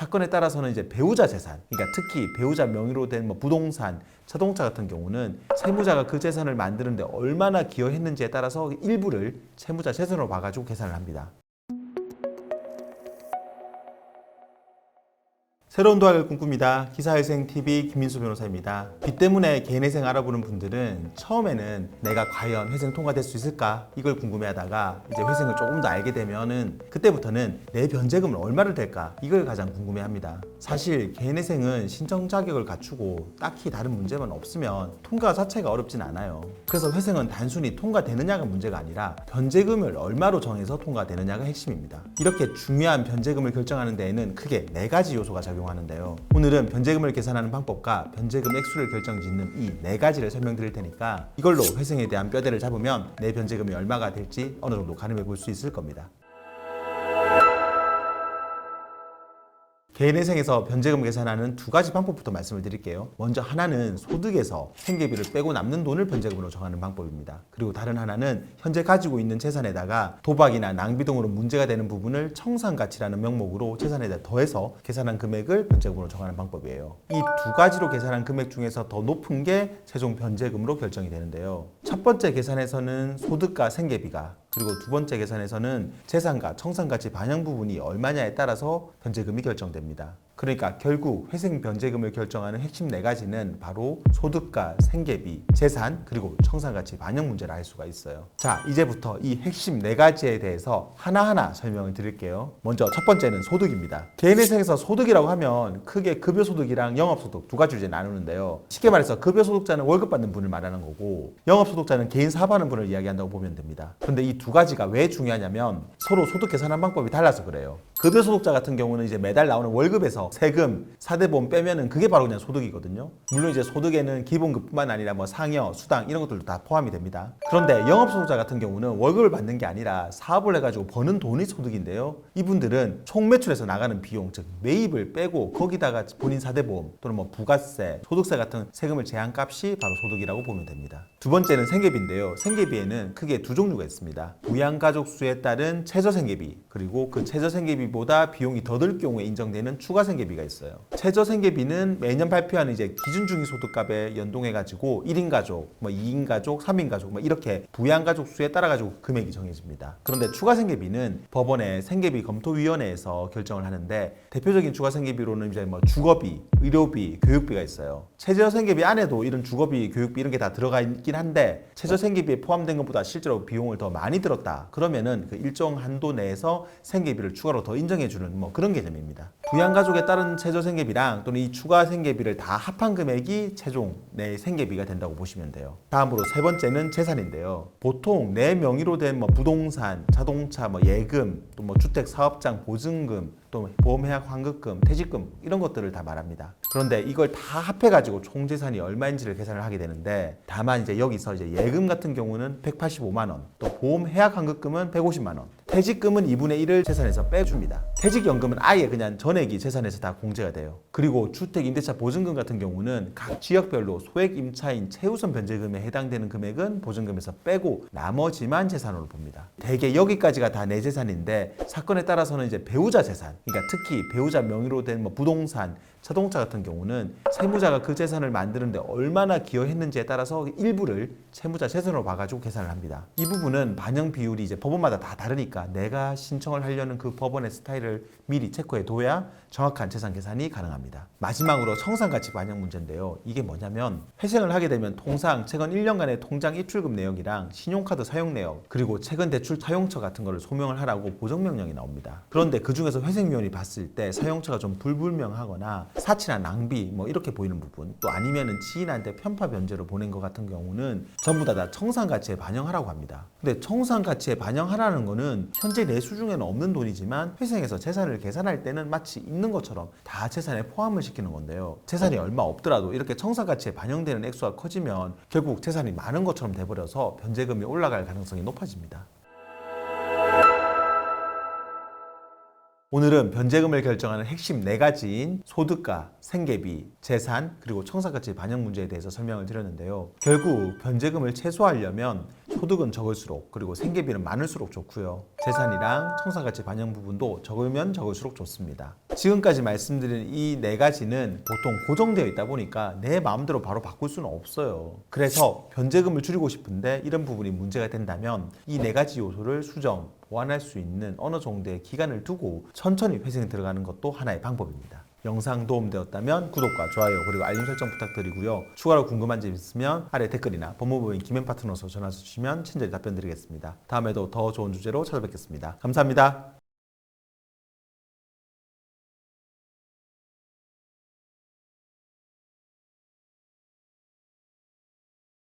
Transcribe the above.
사건에 따라서는 이제 배우자 재산, 그러니까 특히 배우자 명의로 된 뭐 부동산, 자동차 같은 경우는 채무자가 그 재산을 만드는데 얼마나 기여했는지에 따라서 일부를 채무자 재산으로 봐가지고 계산을 합니다. 새로운 도학을 꿈꿉니다. 기사회생TV 김민수 변호사입니다. 빚 때문에 개인회생 알아보는 분들은 처음에는 내가 과연 회생 통과될 수 있을까? 이걸 궁금해하다가 이제 회생을 조금 더 알게 되면은 그때부터는 내 변제금은 얼마를 댈까? 이걸 가장 궁금해합니다. 사실 개인회생은 신청 자격을 갖추고 딱히 다른 문제만 없으면 통과 자체가 어렵진 않아요. 그래서 회생은 단순히 통과되느냐가 문제가 아니라 변제금을 얼마로 정해서 통과되느냐가 핵심입니다. 이렇게 중요한 변제금을 결정하는 데에는 크게 4가지 요소가 작용합니다. 하는데요. 오늘은 변제금을 계산하는 방법과 변제금 액수를 결정짓는 이 4가지를 설명드릴 테니까 이걸로 회생에 대한 뼈대를 잡으면 내 변제금이 얼마가 될지 어느 정도 가늠해 볼 수 있을 겁니다. 개인회생에서 변제금 계산하는 2가지 방법부터 말씀을 드릴게요. 먼저 하나는 소득에서 생계비를 빼고 남는 돈을 변제금으로 정하는 방법입니다. 그리고 다른 하나는 현재 가지고 있는 재산에다가 도박이나 낭비 등으로 문제가 되는 부분을 청산가치라는 명목으로 재산에다 더해서 계산한 금액을 변제금으로 정하는 방법이에요. 이 2가지로 계산한 금액 중에서 더 높은 게 최종 변제금으로 결정이 되는데요. 첫 번째 계산에서는 소득과 생계비가, 그리고 두 번째 계산에서는 재산과 청산가치 반영 부분이 얼마냐에 따라서 변제금이 결정됩니다. 그러니까 결국 회생 변제금을 결정하는 핵심 4가지는 바로 소득과 생계비, 재산, 그리고 청산가치 반영 문제라 할 수가 있어요. 자, 이제부터 이 핵심 4가지에 대해서 하나하나 설명을 드릴게요. 먼저 첫 번째는 소득입니다. 개인회생에서 소득이라고 하면 크게 급여소득이랑 영업소득 2가지로 이제 나누는데요. 쉽게 말해서 급여소득자는 월급 받는 분을 말하는 거고 영업소득자는 개인 사업하는 분을 이야기한다고 보면 됩니다. 그런데 이 2가지가 왜 중요하냐면 서로 소득 계산하는 방법이 달라서 그래요. 급여소득자 같은 경우는 이제 매달 나오는 월급에서 세금, 사대보험 빼면은 그게 바로 그냥 소득이거든요. 물론 이제 소득에는 기본급뿐만 아니라 뭐 상여, 수당 이런 것들도 다 포함이 됩니다. 그런데 영업소득자 같은 경우는 월급을 받는 게 아니라 사업을 해가지고 버는 돈이 소득인데요. 이분들은 총 매출에서 나가는 비용, 즉 매입을 빼고 거기다가 본인 사대보험 또는 뭐 부가세, 소득세 같은 세금을 제한 값이 바로 소득이라고 보면 됩니다. 두 번째는 생계비인데요. 생계비에는 크게 2종류가 있습니다. 부양가족 수에 따른 최저생계비, 그리고 그 최저생계비보다 비용이 더 들 경우에 인정되는 추가생계비가 있어요. 최저생계비는 매년 발표하는 이제 기준중위소득값에 연동해가지고 1인 가족, 뭐 2인 가족, 3인 가족, 뭐 이렇게 부양가족 수에 따라가지고 금액이 정해집니다. 그런데 추가생계비는 법원의 생계비 검토위원회에서 결정을 하는데 대표적인 추가생계비로는 이제 뭐 주거비, 의료비, 교육비가 있어요. 최저생계비 안에도 이런 주거비, 교육비 이런 게 다 들어가 있긴 한데 최저생계비에 포함된 것보다 실제로 비용을 더 많이 들었다. 그러면은 그 일정 한도 내에서 생계비를 추가로 더 인정해주는 뭐 그런 개념입니다. 부양가족에 따른 최저생계비랑 또는 이 추가생계비를 다 합한 금액이 최종 내 생계비가 된다고 보시면 돼요. 다음으로 세 번째는 재산인데요. 보통 내 명의로 된 뭐 부동산, 자동차, 뭐 예금, 또 뭐 주택 사업장 보증금, 또 보험회학 환급금, 퇴직금 이런 것들을 다 말합니다. 그런데 이걸 다 합해가지고 총 재산이 얼마인지를 계산을 하게 되는데 다만 이제 여기서 이제 예금 같은 경우는 185만 원, 또 보험회학 환급금은 150만 원, 퇴직금은 2분의 1을 재산에서 빼줍니다. 퇴직연금은 아예 그냥 전액이 재산에서 다 공제가 돼요. 그리고 주택 임대차 보증금 같은 경우는 각 지역별로 소액 임차인 최우선 변제금에 해당되는 금액은 보증금에서 빼고 나머지만 재산으로 봅니다. 대개 여기까지가 다 내 재산인데 사건에 따라서는 이제 배우자 재산, 그러니까 특히 배우자 명의로 된 뭐 부동산, 자동차 같은 경우는 채무자가 그 재산을 만드는데 얼마나 기여했는지에 따라서 일부를 채무자 재산으로 봐가지고 계산을 합니다. 이 부분은 반영 비율이 이제 법원마다 다 다르니까 내가 신청을 하려는 그 법원의 스타일을 미리 체크해 둬야 정확한 재산 계산이 가능합니다. 마지막으로 청산가치 반영 문제인데요. 이게 뭐냐면 회생을 하게 되면 통상 최근 1년간의 통장 입출금 내역이랑 신용카드 사용 내역, 그리고 최근 대출 사용처 같은 거를 소명을 하라고 보정명령이 나옵니다. 그런데 그 중에서 회생위원이 봤을 때 사용처가 좀 불분명하거나 사치나 낭비 뭐 이렇게 보이는 부분, 또 아니면은 지인한테 편파 변제로 보낸 것 같은 경우는 전부 다 청산가치에 반영하라고 합니다. 근데 청산가치에 반영하라는 거는 현재 내수 중에는 없는 돈이지만 회생에서 재산을 계산할 때는 마치 있는 것처럼 다 재산에 포함을 시키는 건데요. 재산이 얼마 없더라도 이렇게 청산가치에 반영되는 액수가 커지면 결국 재산이 많은 것처럼 돼버려서 변제금이 올라갈 가능성이 높아집니다. 오늘은 변제금을 결정하는 핵심 4가지인 소득과 생계비, 재산, 그리고 청산가치 반영 문제에 대해서 설명을 드렸는데요. 결국 변제금을 최소화하려면 소득은 적을수록, 그리고 생계비는 많을수록 좋고요. 재산이랑 청산가치 반영 부분도 적으면 적을수록 좋습니다. 지금까지 말씀드린 이 네 가지는 보통 고정되어 있다 보니까 내 마음대로 바로 바꿀 수는 없어요. 그래서 변제금을 줄이고 싶은데 이런 부분이 문제가 된다면 이 네 가지 요소를 수정, 보완할 수 있는 어느 정도의 기간을 두고 천천히 회생이 들어가는 것도 하나의 방법입니다. 영상 도움되었다면 구독과 좋아요 그리고 알림 설정 부탁드리고요. 추가로 궁금한 점 있으면 아래 댓글이나 법무부인 김현 파트너서 전화 주시면 친절히 답변 드리겠습니다. 다음에도 더 좋은 주제로 찾아뵙겠습니다. 감사합니다.